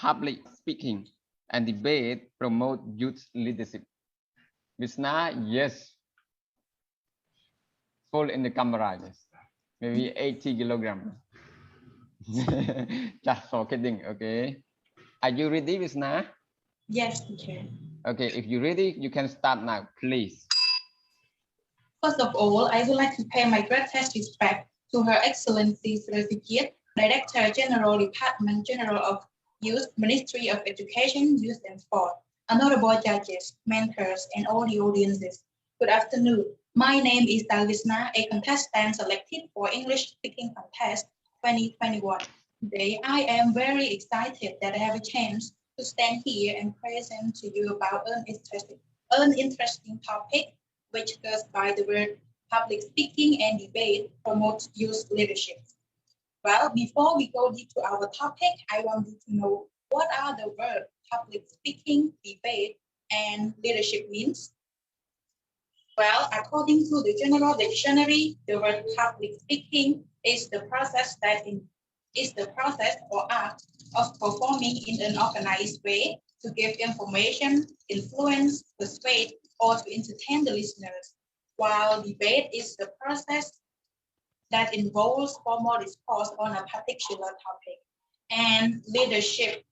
public speaking and debate promote youth leadership? Visna, yes. Full in the camera, yes. Maybe 80 kilograms. Just for kidding, okay. Are you ready, Visna? Yes, teacher. Okay, if you're ready, you can start now, please. First of all, I would like to pay my greatest respect to Her Excellency Sri Director General, Department General of Youth, Ministry of Education, Youth and Sport, honorable judges, mentors, and all the audiences. Good afternoon. My name is Dalvisna, a contestant selected for English Speaking Contest 2021. Today, I am very excited that I have a chance to stand here and present to you about an interesting topic, which goes by the word public speaking and debate promotes youth leadership. Well, before we go into our topic, I want you to know what are the words public speaking, debate, and leadership means. Well, according to the General Dictionary, the word public speaking is the process or art of performing in an organized way to give information, influence, persuade, or to entertain the listeners, while debate is the process that involves formal discourse on a particular topic. And leadership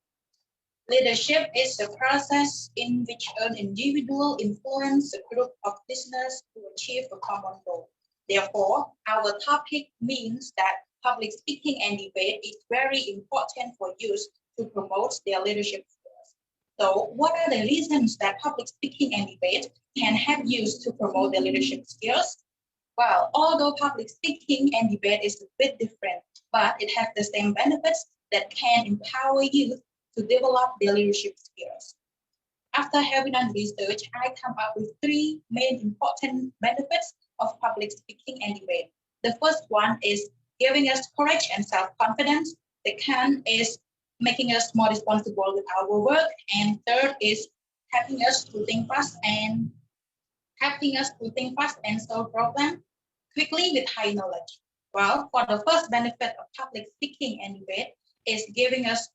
is the process in which an individual influences a group of listeners to achieve a common goal. Therefore, our topic means that public speaking and debate is very important for youth to promote their leadership skills. So what are the reasons that public speaking and debate can help youth to promote their leadership skills? Well, although public speaking and debate is a bit different, but it has the same benefits that can empower youth to develop their leadership skills. After having done research, I come up with 3 main important benefits of public speaking and debate. The first one is giving us courage and self-confidence. Second is making us more responsible with our work. And third is helping us to think fast and solve problems quickly with high knowledge. Well, for the first benefit of public speaking and debate is giving us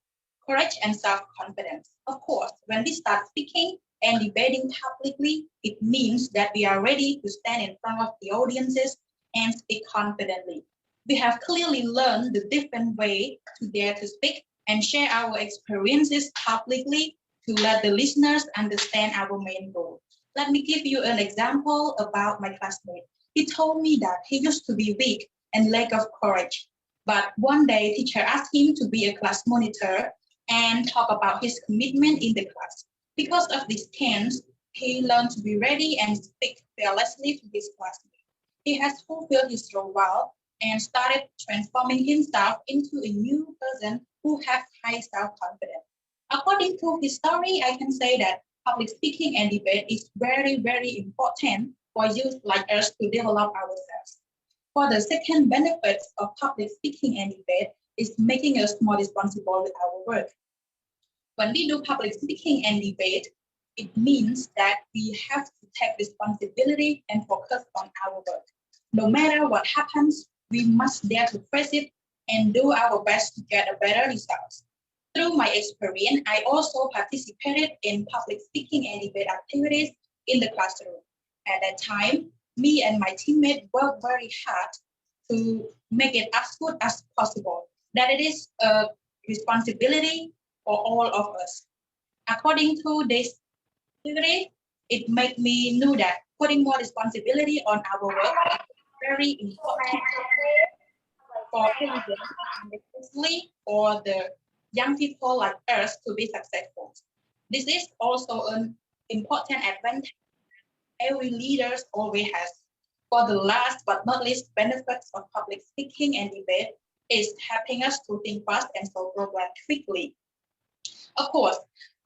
courage and self-confidence. Of course, when we start speaking and debating publicly, it means that we are ready to stand in front of the audiences and speak confidently. We have clearly learned the different way to dare to speak and share our experiences publicly to let the listeners understand our main goal. Let me give you an example about my classmate. He told me that he used to be weak and lack of courage. But one day, teacher asked him to be a class monitor and talk about his commitment in the class. Because of this chance, he learned to be ready and speak fearlessly to his classmates. He has fulfilled his role well and started transforming himself into a new person who has high self-confidence. According to his story, I can say that public speaking and debate is very, very important for youth like us to develop ourselves. For the second benefit of public speaking and debate is making us more responsible with our work. When we do public speaking and debate, it means that we have to take responsibility and focus on our work. No matter what happens, we must dare to face it and do our best to get a better result. Through my experience, I also participated in public speaking and debate activities in the classroom. At that time, me and my teammate worked very hard to make it as good as possible. That it is a responsibility for all of us. According to this activity, it made me know that putting more responsibility on our work is very important for everyone, and especially for the young people like us to be successful. This is also an important advantage every leader always has. For the last but not least benefits of public speaking and debate is helping us to think fast and solve problems quickly. Of course,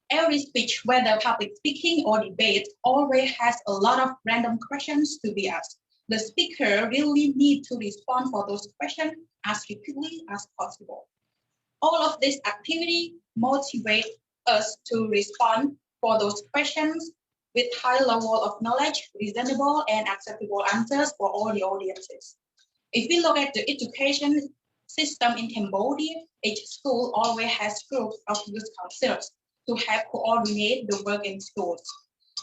every speech, whether public speaking or debate, always has a lot of random questions to be asked. The speaker really needs to respond for those questions as quickly as possible. All of this activity motivates us to respond for those questions with high level of knowledge, reasonable and acceptable answers for all the audiences. If we look at the education system in Cambodia, each school always has groups of youth counselors to help coordinate the work in schools.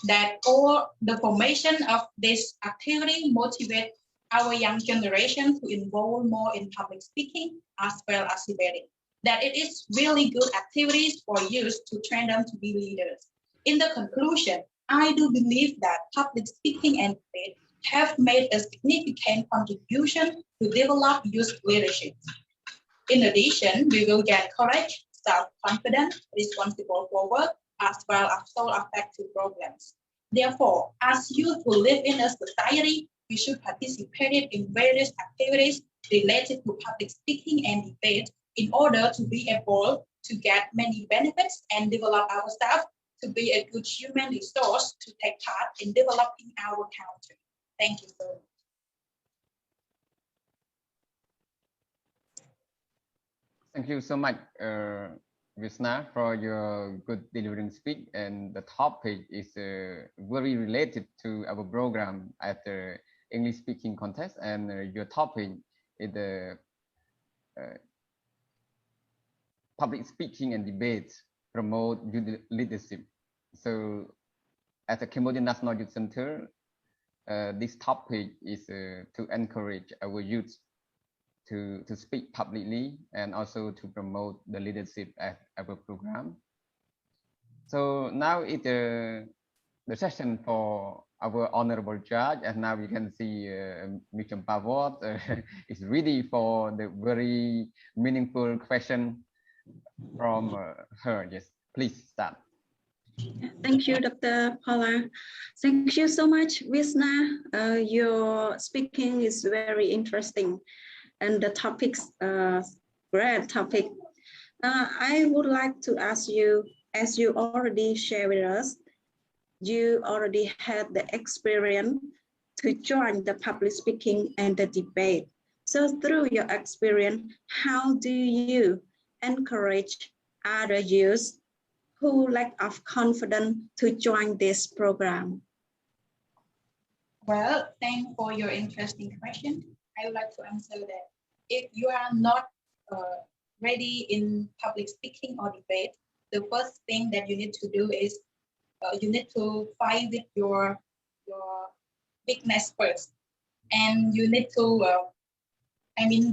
That all the formation of this activity motivate our young generation to involve more in public speaking as well as debating. That it is really good activities for youth to train them to be leaders. In the conclusion, I do believe that public speaking and debate have made a significant contribution to develop youth leadership. In addition, we will get courage, self-confidence, responsible for work, as well as soul-affective programs. Therefore, as youth who live in a society, we should participate in various activities related to public speaking and debate in order to be able to get many benefits and develop ourselves to be a good human resource to take part in developing our country. Thank you so much. Thank you so much, Visna, for your good delivering speech. And the topic is very related to our program at the English speaking contest. And your topic is the public speaking and debate promote youth leadership. So at the Cambodian National Youth Center, this topic is to encourage our youth to speak publicly and also to promote the leadership at our program. So now it's the session for our honorable judge, and now we can see Mr. Pavot is ready for the very meaningful question from her. Yes, please start. Thank you, Dr. Paula. Thank you so much, Visna. Your speaking is very interesting, and the topics, great topic. I would like to ask you, as you already shared with us, you already had the experience to join the public speaking and the debate. So through your experience, how do you encourage other youth who lack of confidence to join this program? Well, thanks for your interesting question. I would like to answer that. If you are not ready in public speaking or debate, the first thing that you need to do is you need to find with your weakness first, and you need to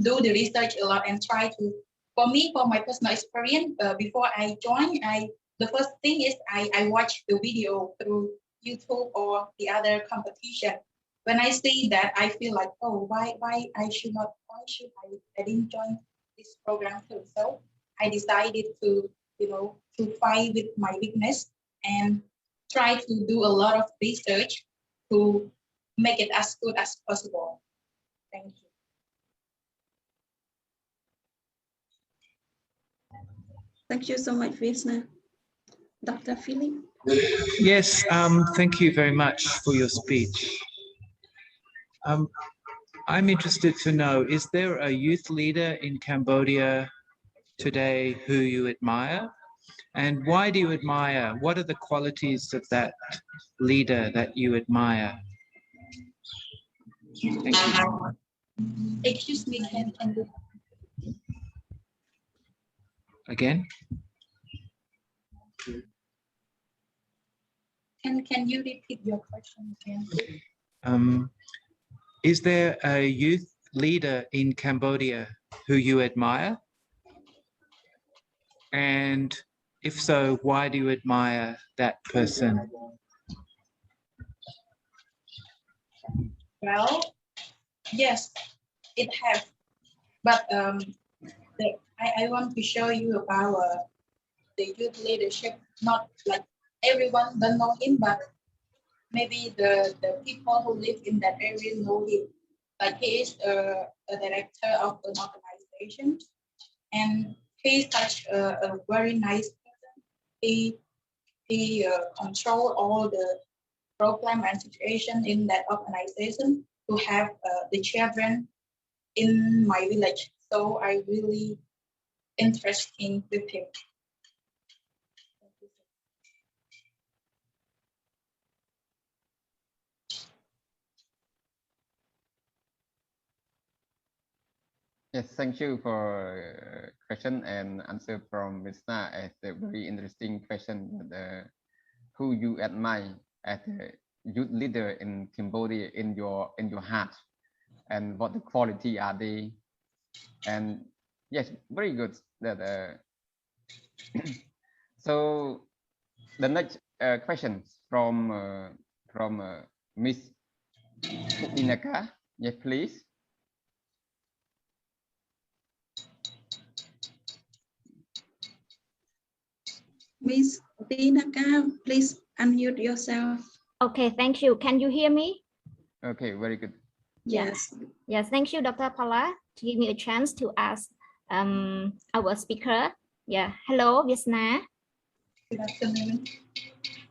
do the research a lot and try to. For me, for my personal experience, before I join, the first thing is I watch the video through YouTube or the other competition. When I see that, I feel like, oh, why I should I didn't join this program too. So I decided to fight with my weakness and try to do a lot of research to make it as good as possible. Thank you. Thank you so much, Visna. Dr. Philip? Yes, thank you very much for your speech. I'm interested to know, is there a youth leader in Cambodia today who you admire? And why do you admire? What are the qualities of that leader that you admire? Thank you. Excuse me, can you... Again? Can you repeat your question again? Is there a youth leader in Cambodia who you admire? And if so, why do you admire that person? Well, yes, it has. But I want to show you about the youth leadership. Not like everyone don't know him, but maybe the people who live in that area know him. Like he is a director of an organization, and he's such a very nice person. He control all the program and situation in that organization to have the children in my village. So I really interested with him. Yes, thank you for question and answer from Visna. As a very interesting question. Who you admire as a youth leader in Cambodia in your heart, and what the quality are they? And yes, very good. That so the next question from Miss Inaka. Yes, please. Miss Dinaka, please unmute yourself. Okay, thank you. Can you hear me? Okay, very good. Yes. Yes, thank you, Dr. Paula, to give me a chance to ask our speaker. Yeah, hello, Visna. Good afternoon.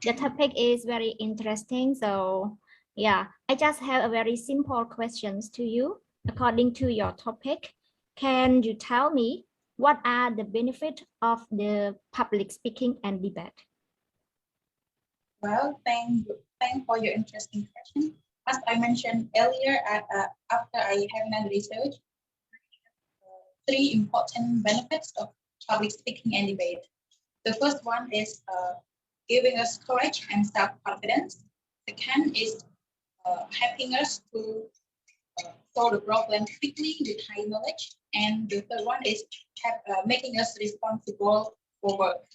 The topic is very interesting. So yeah, I just have a very simple questions to you. According to your topic, can you tell me what are the benefits of the public speaking and debate? Well, thank for your interesting question. As I mentioned earlier, after I have done research, 3 important benefits of public speaking and debate. The first one is giving us courage and self-confidence. Second is helping us to solve the problem quickly with high knowledge. And the third one is making us responsible for work.